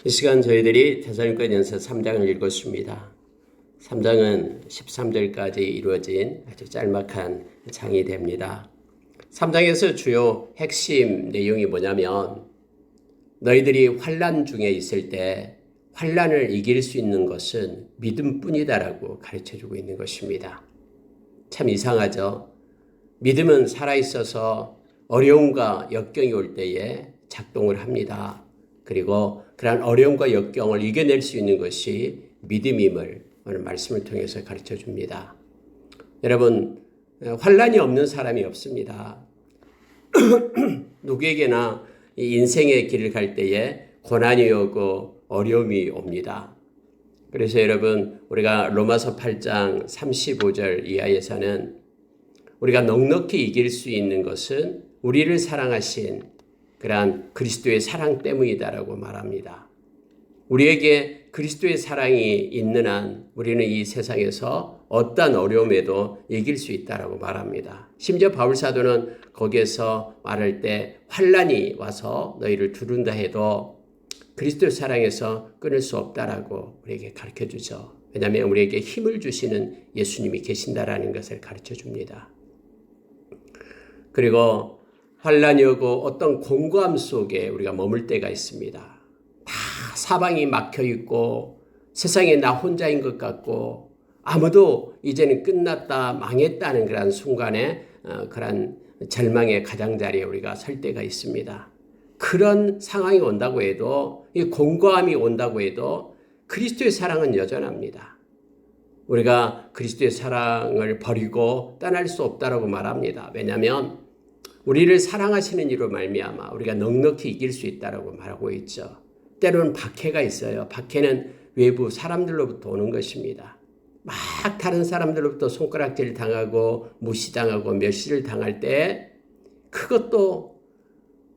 이 시간 저희들이 데살로니가전서 3장을 읽었습니다. 3장은 13절까지 이루어진 아주 짤막한 장이 됩니다. 3장에서 주요 핵심 내용이 뭐냐면 너희들이 환난 중에 있을 때 환난을 이길 수 있는 것은 믿음뿐이다라고 가르쳐주고 있는 것입니다. 참 이상하죠? 믿음은 살아있어서 어려움과 역경이 올 때에 작동을 합니다. 그리고 그러한 어려움과 역경을 이겨낼 수 있는 것이 믿음임을 오늘 말씀을 통해서 가르쳐 줍니다. 여러분, 환난이 없는 사람이 없습니다. 누구에게나 인생의 길을 갈 때에 고난이 오고 어려움이 옵니다. 그래서 여러분, 우리가 로마서 8장 35절 이하에서는 우리가 넉넉히 이길 수 있는 것은 우리를 사랑하신 그러한 그리스도의 사랑 때문이다라고 말합니다. 우리에게 그리스도의 사랑이 있는 한 우리는 이 세상에서 어떠한 어려움에도 이길 수 있다라고 말합니다. 심지어 바울사도는 거기에서 말할 때 환난이 와서 너희를 두른다 해도 그리스도의 사랑에서 끊을 수 없다라고 우리에게 가르쳐주죠. 왜냐하면 우리에게 힘을 주시는 예수님이 계신다라는 것을 가르쳐줍니다. 그리고 환난이 오고 어떤 공고함 속에 우리가 머물 때가 있습니다. 다 사방이 막혀 있고 세상에 나 혼자인 것 같고 아무도 이제는 끝났다 망했다는 그런 순간에 그런 절망의 가장자리에 우리가 설 때가 있습니다. 그런 상황이 온다고 해도 이 공고함이 온다고 해도 그리스도의 사랑은 여전합니다. 우리가 그리스도의 사랑을 버리고 떠날 수 없다라고 말합니다. 왜냐하면 우리를 사랑하시는 이로 말미암아 우리가 넉넉히 이길 수 있다라고 말하고 있죠. 때로는 박해가 있어요. 박해는 외부 사람들로부터 오는 것입니다. 막 다른 사람들로부터 손가락질 당하고 무시당하고 멸시를 당할 때 그것도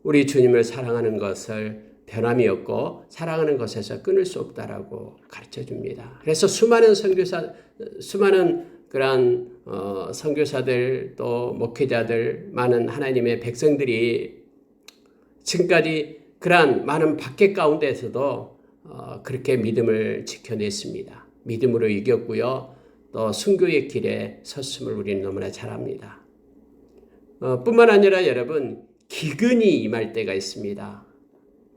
우리 주님을 사랑하는 것을 변함이 없고 사랑하는 것에서 끊을 수 없다라고 가르쳐 줍니다. 그래서 수많은 그러한 선교사들 또 목회자들 많은 하나님의 백성들이 지금까지 그러한 많은 박해 가운데에서도 그렇게 믿음을 지켜냈습니다. 믿음으로 이겼고요. 또 순교의 길에 섰음을 우리는 너무나 잘 압니다. 뿐만 아니라 여러분 기근이 임할 때가 있습니다.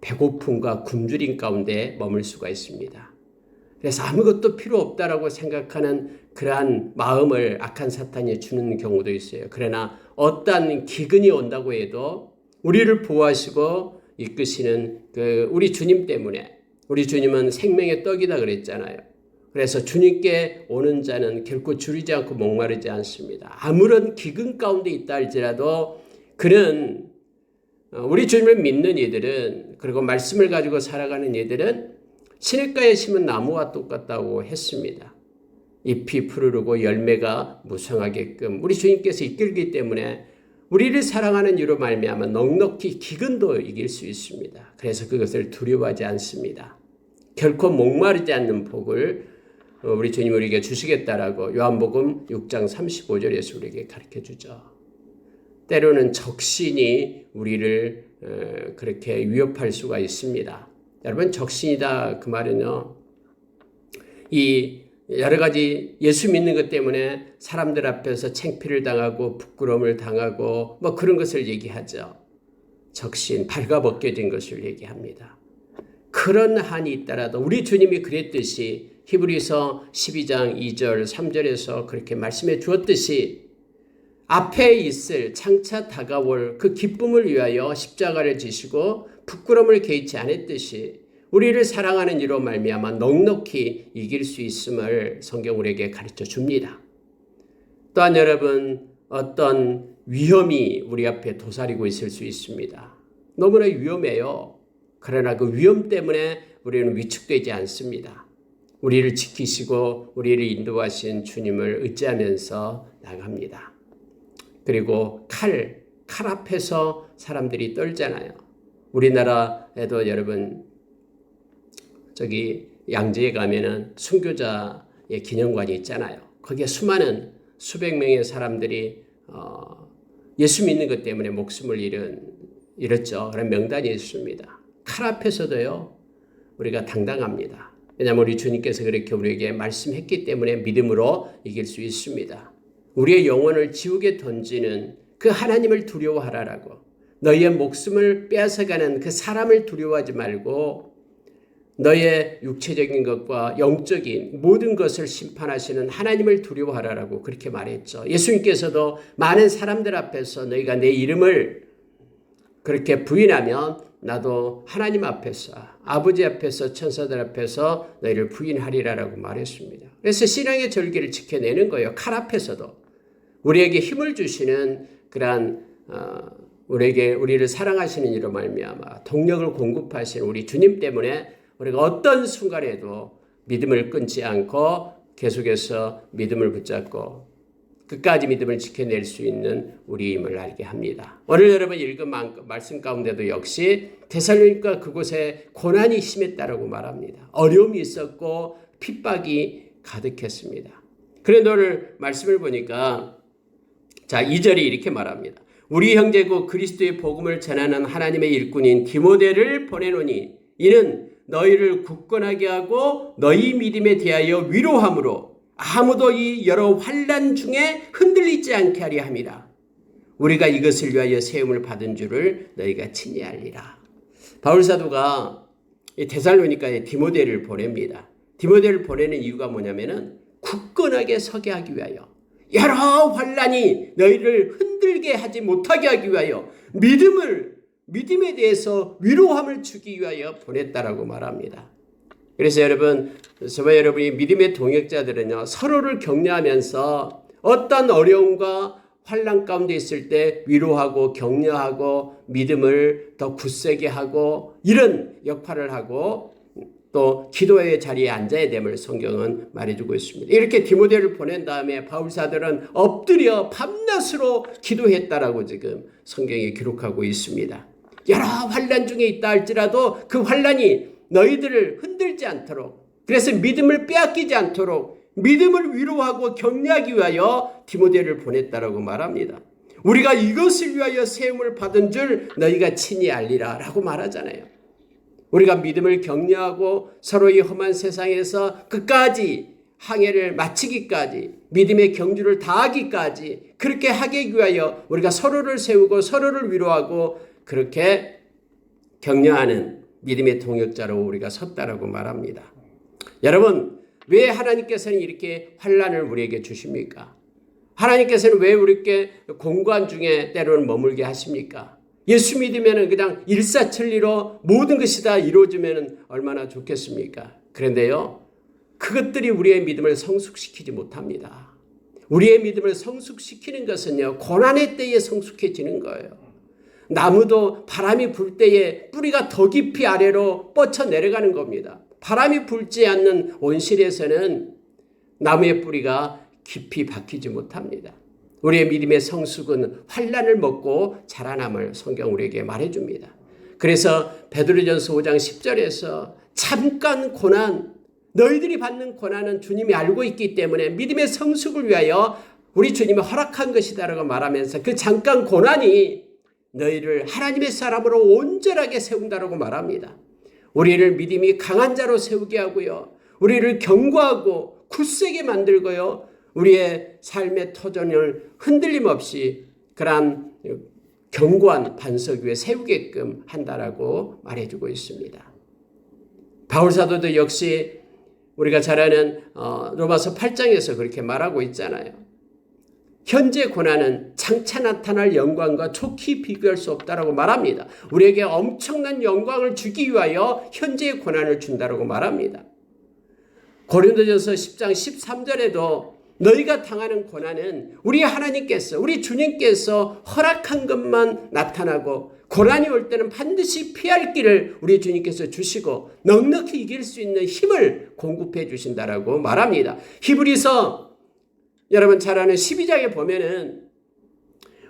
배고픔과 굶주림 가운데 머물 수가 있습니다. 그래서 아무것도 필요 없다라고 생각하는 그러한 마음을 악한 사탄이 주는 경우도 있어요. 그러나 어떠한 기근이 온다고 해도 우리를 보호하시고 이끄시는 우리 주님 때문에 우리 주님은 생명의 떡이다 그랬잖아요. 그래서 주님께 오는 자는 결코 줄이지 않고 목마르지 않습니다. 아무런 기근 가운데 있다 할지라도 그는 우리 주님을 믿는 이들은 그리고 말씀을 가지고 살아가는 이들은 시냇가에 심은 나무와 똑같다고 했습니다. 잎이 푸르르고 열매가 무성하게끔 우리 주님께서 이끌기 때문에 우리를 사랑하는 이로 말미암아 넉넉히 기근도 이길 수 있습니다. 그래서 그것을 두려워하지 않습니다. 결코 목마르지 않는 복을 우리 주님 우리에게 주시겠다라고 요한복음 6장 35절에서 우리에게 가르쳐주죠. 때로는 적신이 우리를 그렇게 위협할 수가 있습니다. 여러분 적신이다 그 말은요. 이 여러 가지 예수 믿는 것 때문에 사람들 앞에서 창피를 당하고 부끄러움을 당하고 뭐 그런 것을 얘기하죠. 적신, 발가벗겨진 것을 얘기합니다. 그런 한이 있더라도 우리 주님이 그랬듯이 히브리서 12장 2절 3절에서 그렇게 말씀해 주었듯이 앞에 있을 장차 다가올 그 기쁨을 위하여 십자가를 지시고 부끄러움을 개의치 않았듯이 우리를 사랑하는 이로 말미암아 넉넉히 이길 수 있음을 성경 우리에게 가르쳐 줍니다. 또한 여러분 어떤 위험이 우리 앞에 도사리고 있을 수 있습니다. 너무나 위험해요. 그러나 그 위험 때문에 우리는 위축되지 않습니다. 우리를 지키시고 우리를 인도하신 주님을 의지하면서 나갑니다. 그리고 칼 앞에서 사람들이 떨잖아요. 우리나라에도 여러분 저기 양재에 가면은 순교자의 기념관이 있잖아요. 거기에 수많은 수백 명의 사람들이 예수 믿는 것 때문에 목숨을 잃었죠. 그런 명단이 있습니다. 칼 앞에서도요. 우리가 당당합니다. 왜냐하면 우리 주님께서 그렇게 우리에게 말씀했기 때문에 믿음으로 이길 수 있습니다. 우리의 영혼을 지옥에 던지는 그 하나님을 두려워하라라고, 너희의 목숨을 빼앗아가는 그 사람을 두려워하지 말고 너의 육체적인 것과 영적인 모든 것을 심판하시는 하나님을 두려워하라라고 그렇게 말했죠. 예수님께서도 많은 사람들 앞에서 너희가 내 이름을 그렇게 부인하면 나도 하나님 앞에서, 아버지 앞에서, 천사들 앞에서 너희를 부인하리라라고 말했습니다. 그래서 신앙의 절기를 지켜내는 거예요. 칼 앞에서도 우리에게 힘을 주시는 그러한 우리를 사랑하시는 이로 말미암아 동력을 공급하시는 우리 주님 때문에 우리가 어떤 순간에도 믿음을 끊지 않고 계속해서 믿음을 붙잡고 끝까지 믿음을 지켜낼 수 있는 우리임을 알게 합니다. 오늘 여러분 읽은 말씀 가운데도 역시 데살로니가 그곳에 고난이 심했다라고 말합니다. 어려움이 있었고 핍박이 가득했습니다. 그런데 오늘 말씀을 보니까 2절이 이렇게 말합니다. 우리 형제고 그리스도의 복음을 전하는 하나님의 일꾼인 디모데를 보내노니 이는 너희를 굳건하게 하고 너희 믿음에 대하여 위로함으로 아무도 이 여러 환난 중에 흔들리지 않게 하려 함이라. 우리가 이것을 위하여 세움을 받은 줄을 너희가 친히 알리라. 바울사도가 데살로니가에 디모데를 보냅니다. 디모데를 보내는 이유가 뭐냐면은 굳건하게 서게 하기 위하여, 여러 환난이 너희를 흔들게 하지 못하게 하기 위하여 믿음에 대해서 위로함을 주기 위하여 보냈다라고 말합니다. 그래서 여러분, 저와 여러분이 믿음의 동역자들은요, 서로를 격려하면서 어떤 어려움과 환난 가운데 있을 때 위로하고 격려하고 믿음을 더 굳세게 하고 이런 역할을 하고 또 기도의 자리에 앉아야 됨을 성경은 말해주고 있습니다. 이렇게 디모데를 보낸 다음에 바울사들은 엎드려 밤낮으로 기도했다라고 지금 성경이 기록하고 있습니다. 여러 환난 중에 있다 할지라도 그 환난이 너희들을 흔들지 않도록, 그래서 믿음을 빼앗기지 않도록 믿음을 위로하고 격려하기 위하여 디모데를 보냈다라고 말합니다. 우리가 이것을 위하여 세움을 받은 줄 너희가 친히 알리라 라고 말하잖아요. 우리가 믿음을 격려하고 서로의 험한 세상에서 끝까지 항해를 마치기까지, 믿음의 경주를 다하기까지 그렇게 하기 위하여 우리가 서로를 세우고 서로를 위로하고 그렇게 격려하는 믿음의 동역자로 우리가 섰다라고 말합니다. 여러분, 왜 하나님께서는 이렇게 환난을 우리에게 주십니까? 하나님께서는 왜 우리에게 공고한 중에 때로는 머물게 하십니까? 예수 믿으면 그냥 일사천리로 모든 것이 다 이루어지면 얼마나 좋겠습니까? 그런데요, 그것들이 우리의 믿음을 성숙시키지 못합니다. 우리의 믿음을 성숙시키는 것은요, 고난의 때에 성숙해지는 거예요. 나무도 바람이 불 때에 뿌리가 더 깊이 아래로 뻗쳐 내려가는 겁니다. 바람이 불지 않는 온실에서는 나무의 뿌리가 깊이 박히지 못합니다. 우리의 믿음의 성숙은 환난을 먹고 자라남을 성경 우리에게 말해줍니다. 그래서 베드로전서 5장 10절에서 잠깐 고난, 너희들이 받는 고난은 주님이 알고 있기 때문에 믿음의 성숙을 위하여 우리 주님이 허락한 것이다라고 말하면서 그 잠깐 고난이 너희를 하나님의 사람으로 온전하게 세운다라고 말합니다. 우리를 믿음이 강한 자로 세우게 하고요, 우리를 견고하고 굳세게 만들고요, 우리의 삶의 터전을 흔들림 없이 그러한 견고한 반석 위에 세우게끔 한다라고 말해주고 있습니다. 바울사도도 역시 우리가 잘 아는 로마서 8장에서 그렇게 말하고 있잖아요. 현재 고난은 장차 나타날 영광과 좋게 비교할 수 없다라고 말합니다. 우리에게 엄청난 영광을 주기 위하여 현재의 고난을 준다라고 말합니다. 고린도전서 10장 13절에도 너희가 당하는 고난은 우리 하나님께서, 우리 주님께서 허락한 것만 나타나고 고난이 올 때는 반드시 피할 길을 우리 주님께서 주시고 넉넉히 이길 수 있는 힘을 공급해 주신다라고 말합니다. 히브리서 여러분 잘 아는 12장에 보면은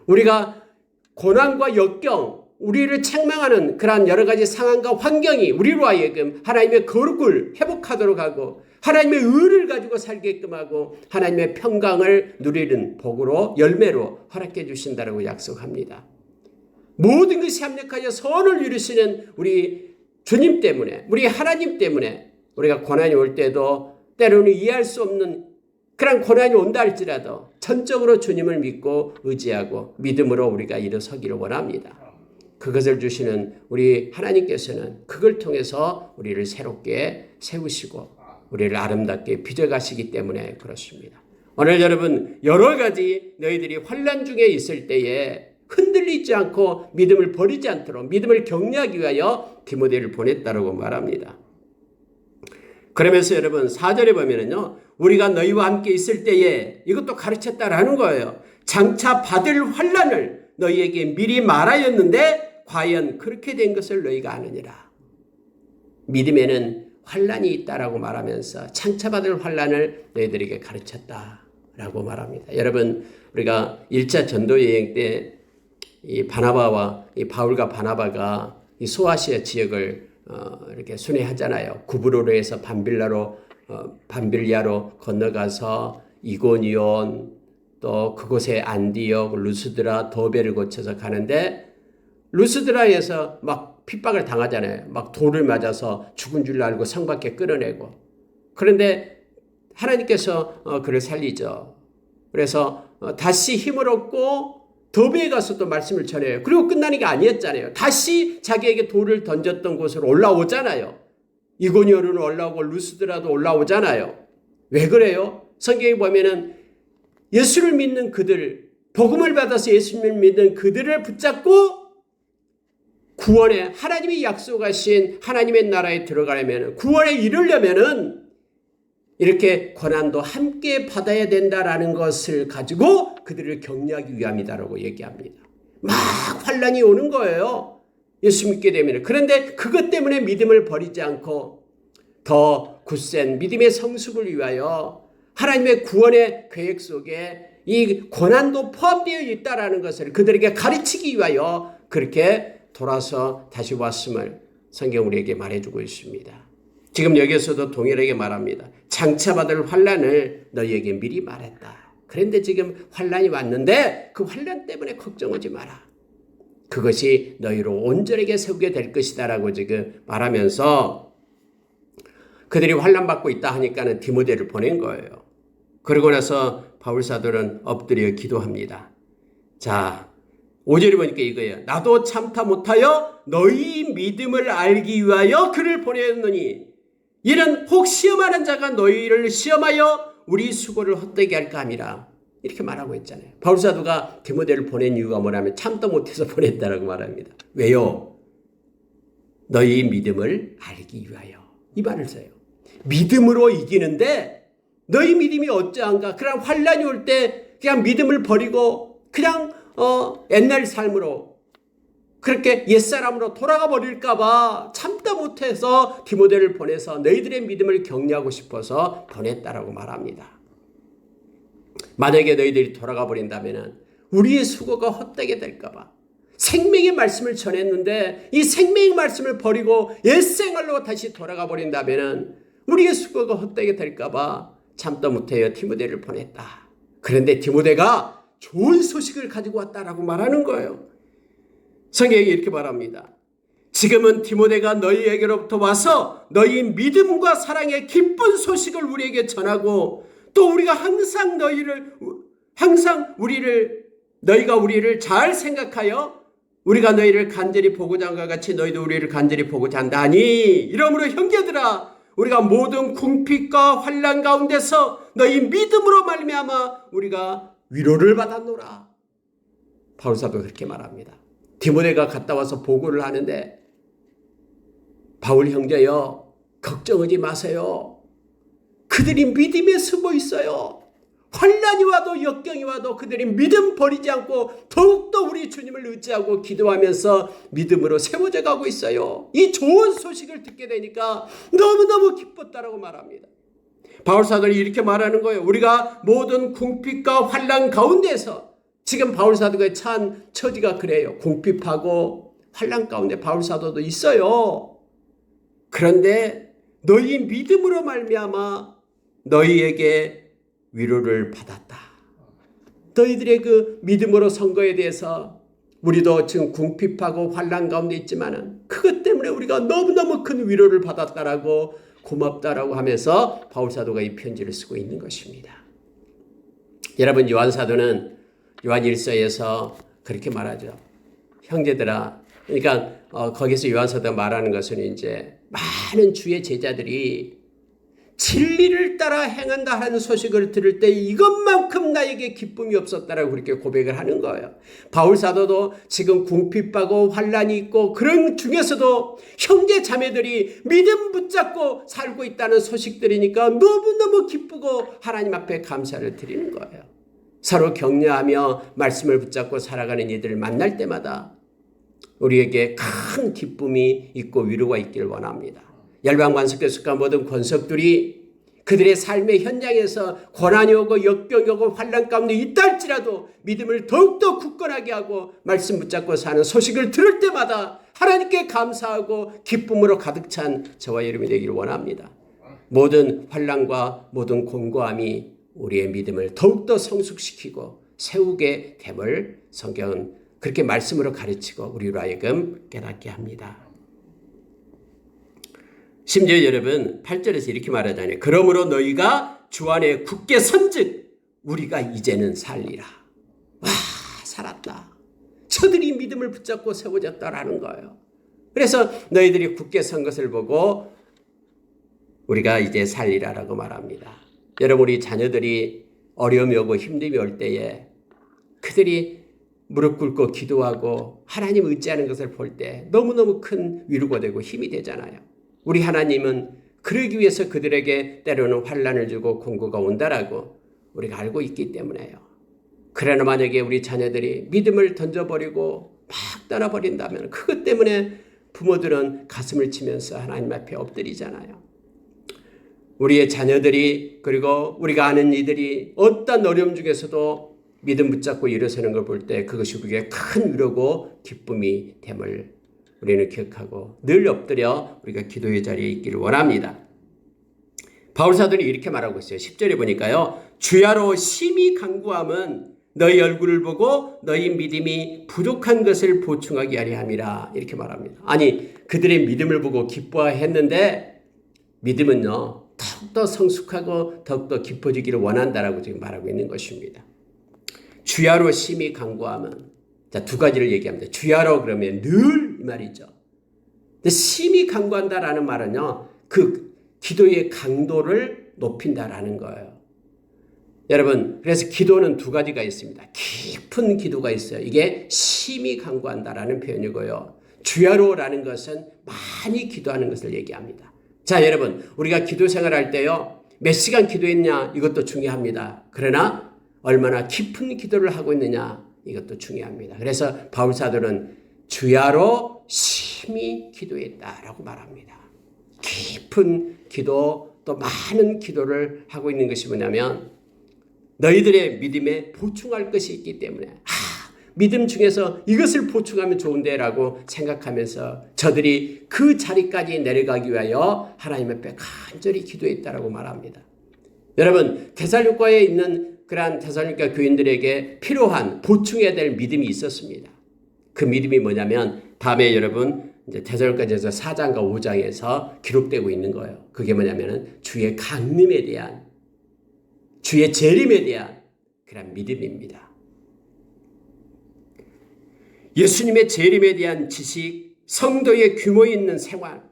우리가 고난과 역경, 우리를 책망하는 그러한 여러 가지 상황과 환경이 우리로 하여금 하나님의 거룩을 회복하도록 하고 하나님의 의를 가지고 살게끔 하고 하나님의 평강을 누리는 복으로 열매로 허락해 주신다라고 약속합니다. 모든 것이 합력하여 선을 이루시는 우리 주님 때문에, 우리 하나님 때문에 우리가 고난이 올 때도 때로는 이해할 수 없는 그런 고난이 온다 할지라도 전적으로 주님을 믿고 의지하고 믿음으로 우리가 일어서기를 원합니다. 그것을 주시는 우리 하나님께서는 그걸 통해서 우리를 새롭게 세우시고 우리를 아름답게 빚어가시기 때문에 그렇습니다. 오늘 여러분, 여러 가지 너희들이 환난 중에 있을 때에 흔들리지 않고 믿음을 버리지 않도록 믿음을 격려하기 위하여 디모데를 보냈다라고 말합니다. 그러면서 여러분 4절에 보면은요, 우리가 너희와 함께 있을 때에 이것도 가르쳤다라는 거예요. 장차 받을 환난을 너희에게 미리 말하였는데 과연 그렇게 된 것을 너희가 아느니라. 믿음에는 환난이 있다라고 말하면서 장차 받을 환난을 너희들에게 가르쳤다라고 말합니다. 여러분, 우리가 1차 전도 여행 때 이 바나바와 이 바울과 바나바가 이 소아시아 지역을 이렇게 순회하잖아요. 구브로로에서 밤빌리아로 건너가서 이고니온, 또 그곳에 안디옥, 루스드라, 더베를 거쳐서 가는데 루스드라에서 막 핍박을 당하잖아요. 막 돌을 맞아서 죽은 줄 알고 성 밖에 끌어내고. 그런데 하나님께서 그를 살리죠. 그래서 다시 힘을 얻고 더베에 가서 또 말씀을 전해요. 그리고 끝나는 게 아니었잖아요. 다시 자기에게 돌을 던졌던 곳으로 올라오잖아요. 이고니온으로 올라오고 루스드라도 올라오잖아요. 왜 그래요? 성경에 보면은 예수를 믿는 그들, 복음을 받아서 예수님을 믿는 그들을 붙잡고 구원에, 하나님이 약속하신 하나님의 나라에 들어가려면, 구원에 이르려면은 이렇게 고난도 함께 받아야 된다라는 것을 가지고 그들을 격려하기 위함이다라고 얘기합니다. 막 환난이 오는 거예요. 예수 믿게 되면. 그런데 그것 때문에 믿음을 버리지 않고 더 굳센 믿음의 성숙을 위하여 하나님의 구원의 계획 속에 이 고난도 포함되어 있다라는 것을 그들에게 가르치기 위하여 그렇게 돌아서 다시 왔음을 성경 우리에게 말해주고 있습니다. 지금 여기서도 동일하게 말합니다. 장차 받을 환난을 너희에게 미리 말했다. 그런데 지금 환난이 왔는데 그 환난 때문에 걱정하지 마라. 그것이 너희로 온전하게 세우게 될 것이다 라고 지금 말하면서 그들이 환난받고 있다 하니까는 디모데를 보낸 거예요. 그러고 나서 바울사도는 엎드려 기도합니다. 자, 5절에 보니까 이거예요. 나도 참다 못하여 너희 믿음을 알기 위하여 그를 보냈노니 이는 혹 시험하는 자가 너희를 시험하여 우리 수고를 헛되게 할까 함이라. 이렇게 말하고 있잖아요. 바울사도가 디모데를 보낸 이유가 뭐냐면 참다 못해서 보냈다라고 말합니다. 왜요? 너희 믿음을 알기 위하여. 이 말을 써요. 믿음으로 이기는데 너희 믿음이 어쩌한가? 그냥 환난이 올 때 그냥 믿음을 버리고 그냥 옛날 삶으로 그렇게 옛사람으로 돌아가 버릴까 봐 참다 못해서 디모데를 보내서 너희들의 믿음을 격려하고 싶어서 보냈다라고 말합니다. 만약에 너희들이 돌아가 버린다면 우리의 수고가 헛되게 될까 봐 생명의 말씀을 전했는데 이 생명의 말씀을 버리고 옛생활로 다시 돌아가 버린다면 우리의 수고가 헛되게 될까 봐 참다 못해요 디모데를 보냈다. 그런데 디모데가 좋은 소식을 가지고 왔다라고 말하는 거예요. 성경이 이렇게 말합니다. 지금은 디모데가 너희에게로부터 와서 너희 믿음과 사랑의 기쁜 소식을 우리에게 전하고 또 우리가 너희가 우리를 잘 생각하여 우리가 너희를 간절히 보고자 한것 같이 너희도 우리를 간절히 보고자 한다니 이러므로 형제들아 우리가 모든 궁핍과 환난 가운데서 너희 믿음으로 말미암아 우리가 위로를 받았노라. 바울사도 그렇게 말합니다. 디모데가 갔다 와서 보고를 하는데 바울 형제여 걱정하지 마세요. 그들이 믿음에 숨어 있어요. 환난이 와도 역경이 와도 그들이 믿음 버리지 않고 더욱더 우리 주님을 의지하고 기도하면서 믿음으로 세워져 가고 있어요. 이 좋은 소식을 듣게 되니까 너무너무 기뻤다라고 말합니다. 바울사도는 이렇게 말하는 거예요. 우리가 모든 궁핍과 환난 가운데서 지금 바울사도가 처한 처지가 그래요. 궁핍하고 환난 가운데 바울사도도 있어요. 그런데 너희 믿음으로 말미암아 너희에게 위로를 받았다. 너희들의 그 믿음으로 선 거에 대해서 우리도 지금 궁핍하고 환난 가운데 있지만은 그것 때문에 때문에 우리가 너무너무 큰 위로를 받았다라고 고맙다라고 하면서 바울사도가 이 편지를 쓰고 있는 것입니다. 여러분, 요한사도는 요한 1서에서 그렇게 말하죠. 형제들아, 그러니까 거기서 요한사도가 말하는 것은 이제 많은 주의 제자들이 진리를 따라 행한다 하는 소식을 들을 때 이것만큼 나에게 기쁨이 없었다라고 그렇게 고백을 하는 거예요. 바울사도도 지금 궁핍하고 환란이 있고 그런 중에서도 형제 자매들이 믿음 붙잡고 살고 있다는 소식 들으니까 너무너무 기쁘고 하나님 앞에 감사를 드리는 거예요. 서로 격려하며 말씀을 붙잡고 살아가는 이들을 만날 때마다 우리에게 큰 기쁨이 있고 위로가 있기를 원합니다. 열방관석교수과 모든 권석들이 그들의 삶의 현장에서 고난이 오고 역경이 오고 환난 가운데 있다 할지라도 믿음을 더욱더 굳건하게 하고 말씀 붙잡고 사는 소식을 들을 때마다 하나님께 감사하고 기쁨으로 가득 찬 저와 여러분이 되기를 원합니다. 모든 환난과 모든 곤고함이 우리의 믿음을 더욱더 성숙시키고 세우게 됨을 성경은 그렇게 말씀으로 가르치고 우리로 하여금 깨닫게 합니다. 심지어 여러분 8절에서 이렇게 말하잖아요. 그러므로 너희가 주 안에 굳게 선즉 우리가 이제는 살리라. 와, 살았다. 저들이 믿음을 붙잡고 세워졌다라는 거예요. 그래서 너희들이 굳게 선 것을 보고 우리가 이제 살리라라고 말합니다. 여러분, 우리 자녀들이 어려움이 오고 힘듦이 올 때에 그들이 무릎 꿇고 기도하고 하나님 의지하는 것을 볼 때 너무너무 큰 위로가 되고 힘이 되잖아요. 우리 하나님은 그러기 위해서 그들에게 때로는 환난을 주고 공고가 온다라고 우리가 알고 있기 때문에요. 그러나 만약에 우리 자녀들이 믿음을 던져버리고 막 떠나버린다면 그것 때문에 부모들은 가슴을 치면서 하나님 앞에 엎드리잖아요. 우리의 자녀들이 그리고 우리가 아는 이들이 어떤 어려움 중에서도 믿음 붙잡고 일어서는 걸 볼 때 그것이 우리에게 큰 위로고 기쁨이 됨을 우리는 기억하고 늘 엎드려 우리가 기도의 자리에 있기를 원합니다. 바울사도는 이렇게 말하고 있어요. 10절에 보니까요. 주야로 심히 간구함은 너희 얼굴을 보고 너희 믿음이 부족한 것을 보충하게 하려 함이라 이렇게 말합니다. 아니, 그들의 믿음을 보고 기뻐했는데 믿음은요. 더욱더 성숙하고 더욱더 깊어지기를 원한다라고 지금 말하고 있는 것입니다. 주야로 심히 간구함은 자, 두 가지를 얘기합니다. 주야로 그러면 늘 이 말이죠. 근데 심히 간구한다라는 말은요. 그 기도의 강도를 높인다라는 거예요. 여러분, 그래서 기도는 두 가지가 있습니다. 깊은 기도가 있어요. 이게 심히 간구한다라는 표현이고요. 주야로라는 것은 많이 기도하는 것을 얘기합니다. 자, 여러분, 우리가 기도 생활할 때요. 몇 시간 기도했냐 이것도 중요합니다. 그러나 얼마나 깊은 기도를 하고 있느냐 이것도 중요합니다. 그래서 바울사도는 주야로 심히 기도했다라고 말합니다. 깊은 기도 또 많은 기도를 하고 있는 것이 뭐냐면 너희들의 믿음에 보충할 것이 있기 때문에 믿음 중에서 이것을 보충하면 좋은데 라고 생각하면서 저들이 그 자리까지 내려가기 위하여 하나님 앞에 간절히 기도했다라고 말합니다. 여러분, 데살로니가에 있는 그러한 데살로니가 교인들에게 필요한 보충해야 될 믿음이 있었습니다. 그 믿음이 뭐냐면 다음에 여러분 이제 데살로니가전서 4장과 5장에서 기록되고 있는 거예요. 그게 뭐냐면은 주의 강림에 대한 주의 재림에 대한 그런 믿음입니다. 예수님의 재림에 대한 지식, 성도의 규모 있는 생활.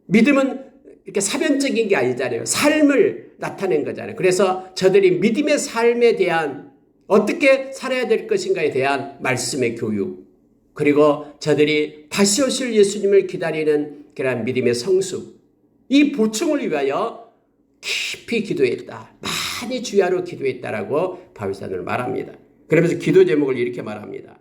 믿음은 이렇게 사변적인 게 아니잖아요. 삶을 나타낸 거잖아요. 그래서 저들이 믿음의 삶에 대한 어떻게 살아야 될 것인가에 대한 말씀의 교육, 그리고 저들이 다시 오실 예수님을 기다리는 그런 믿음의 성숙, 이 보충을 위하여 깊이 기도했다. 많이 주야로 기도했다라고 바울사도는 말합니다. 그러면서 기도 제목을 이렇게 말합니다.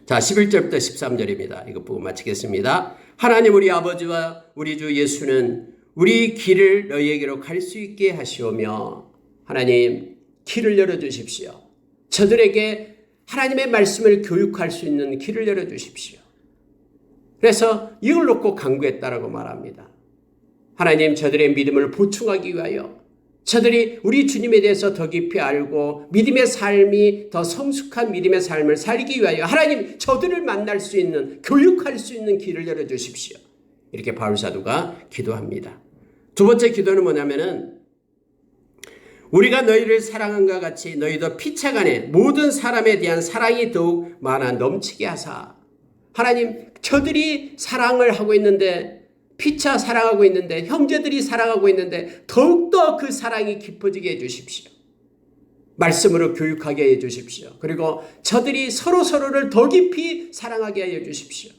자, 11절부터 13절입니다. 이거 보고 마치겠습니다. 하나님 우리 아버지와 우리 주 예수는 우리 길을 너희에게로 갈 수 있게 하시오며 하나님 길을 열어주십시오. 저들에게 하나님의 말씀을 교육할 수 있는 길을 열어주십시오. 그래서 이걸 놓고 간구했다라고 말합니다. 하나님 저들의 믿음을 보충하기 위하여 저들이 우리 주님에 대해서 더 깊이 알고 믿음의 삶이 더 성숙한 믿음의 삶을 살기 위하여 하나님 저들을 만날 수 있는, 교육할 수 있는 길을 열어주십시오. 이렇게 바울사도가 기도합니다. 두 번째 기도는 뭐냐면은 우리가 너희를 사랑한 것 같이 너희도 피차간에 모든 사람에 대한 사랑이 더욱 많아 넘치게 하사. 하나님, 저들이 사랑을 하고 있는데, 피차 사랑하고 있는데, 형제들이 사랑하고 있는데 더욱더 그 사랑이 깊어지게 해주십시오. 말씀으로 교육하게 해주십시오. 그리고 저들이 서로서로를 더 깊이 사랑하게 해주십시오.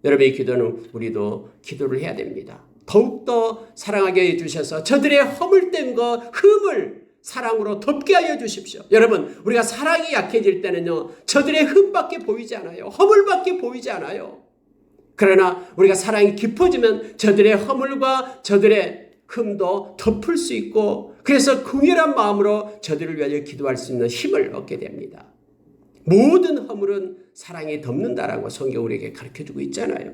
여러분의 기도는 우리도 기도를 해야 됩니다. 더욱더 사랑하게 해주셔서 저들의 허물된 것, 흠을 사랑으로 덮게 하여 주십시오. 여러분, 우리가 사랑이 약해질 때는요, 저들의 흠밖에 보이지 않아요. 허물밖에 보이지 않아요. 그러나 우리가 사랑이 깊어지면 저들의 허물과 저들의 흠도 덮을 수 있고, 그래서 긍휼한 마음으로 저들을 위하여 기도할 수 있는 힘을 얻게 됩니다. 모든 허물은 사랑이 덮는다라고 성경 우리에게 가르쳐주고 있잖아요.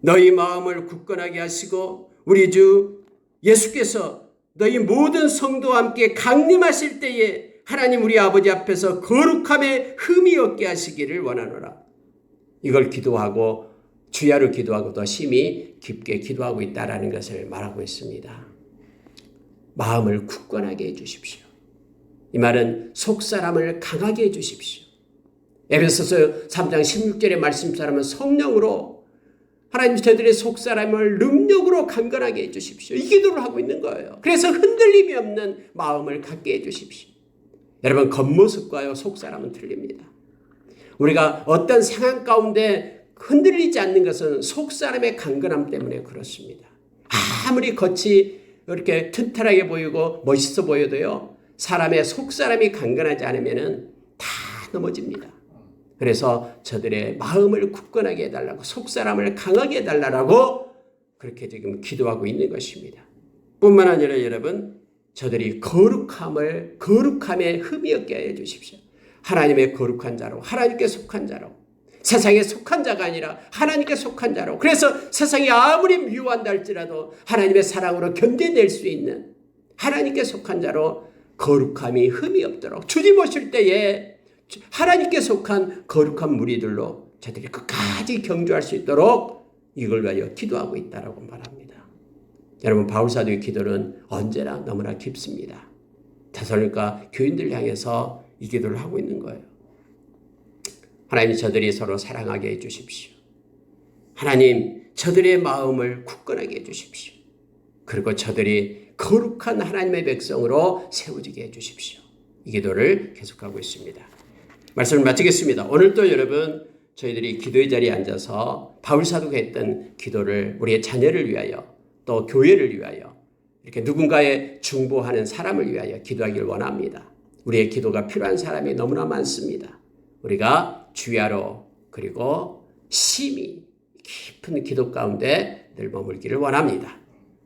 너희 마음을 굳건하게 하시고 우리 주 예수께서 너희 모든 성도와 함께 강림하실 때에 하나님 우리 아버지 앞에서 거룩함에 흠이 없게 하시기를 원하노라. 이걸 기도하고 주야로 기도하고 더 심히 깊게 기도하고 있다라는 것을 말하고 있습니다. 마음을 굳건하게 해주십시오. 이 말은 속사람을 강하게 해주십시오. 에베소서 3장 16절의 말씀처럼 성령으로 하나님 저들의 속사람을 능력으로 강건하게 해주십시오. 이 기도를 하고 있는 거예요. 그래서 흔들림이 없는 마음을 갖게 해주십시오. 여러분, 겉모습과요 속사람은 틀립니다. 우리가 어떤 상황 가운데 흔들리지 않는 것은 속사람의 강건함 때문에 그렇습니다. 아무리 겉이 이렇게 튼튼하게 보이고 멋있어 보여도요, 사람의 속사람이 강건하지 않으면 다 넘어집니다. 그래서 저들의 마음을 굳건하게 해달라고, 속사람을 강하게 해달라고 그렇게 지금 기도하고 있는 것입니다. 뿐만 아니라 여러분, 저들이 거룩함에 흠이 없게 해주십시오. 하나님의 거룩한 자로, 하나님께 속한 자로, 세상에 속한 자가 아니라 하나님께 속한 자로, 그래서 세상이 아무리 미워한다 할지라도 하나님의 사랑으로 견뎌낼 수 있는 하나님께 속한 자로 거룩함이 흠이 없도록 주님 오실 때에 하나님께 속한 거룩한 무리들로 저들이 끝까지 경주할 수 있도록 이걸 위하여 기도하고 있다라고 말합니다. 여러분, 바울사도의 기도는 언제나 너무나 깊습니다. 데살로니가 교인들 향해서 이 기도를 하고 있는 거예요. 하나님, 저들이 서로 사랑하게 해주십시오. 하나님, 저들의 마음을 굳건하게 해주십시오. 그리고 저들이 거룩한 하나님의 백성으로 세워지게 해주십시오. 이 기도를 계속하고 있습니다. 말씀을 마치겠습니다. 오늘도 여러분, 저희들이 기도의 자리에 앉아서 바울사도가 했던 기도를 우리의 자녀를 위하여, 또 교회를 위하여, 이렇게 누군가의 중보하는 사람을 위하여 기도하기를 원합니다. 우리의 기도가 필요한 사람이 너무나 많습니다. 우리가 주야로, 그리고 심히 깊은 기도 가운데 늘 머물기를 원합니다.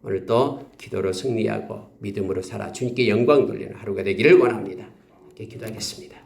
오늘도 기도로 승리하고 믿음으로 살아 주님께 영광 돌리는 하루가 되기를 원합니다. 이렇게 기도하겠습니다.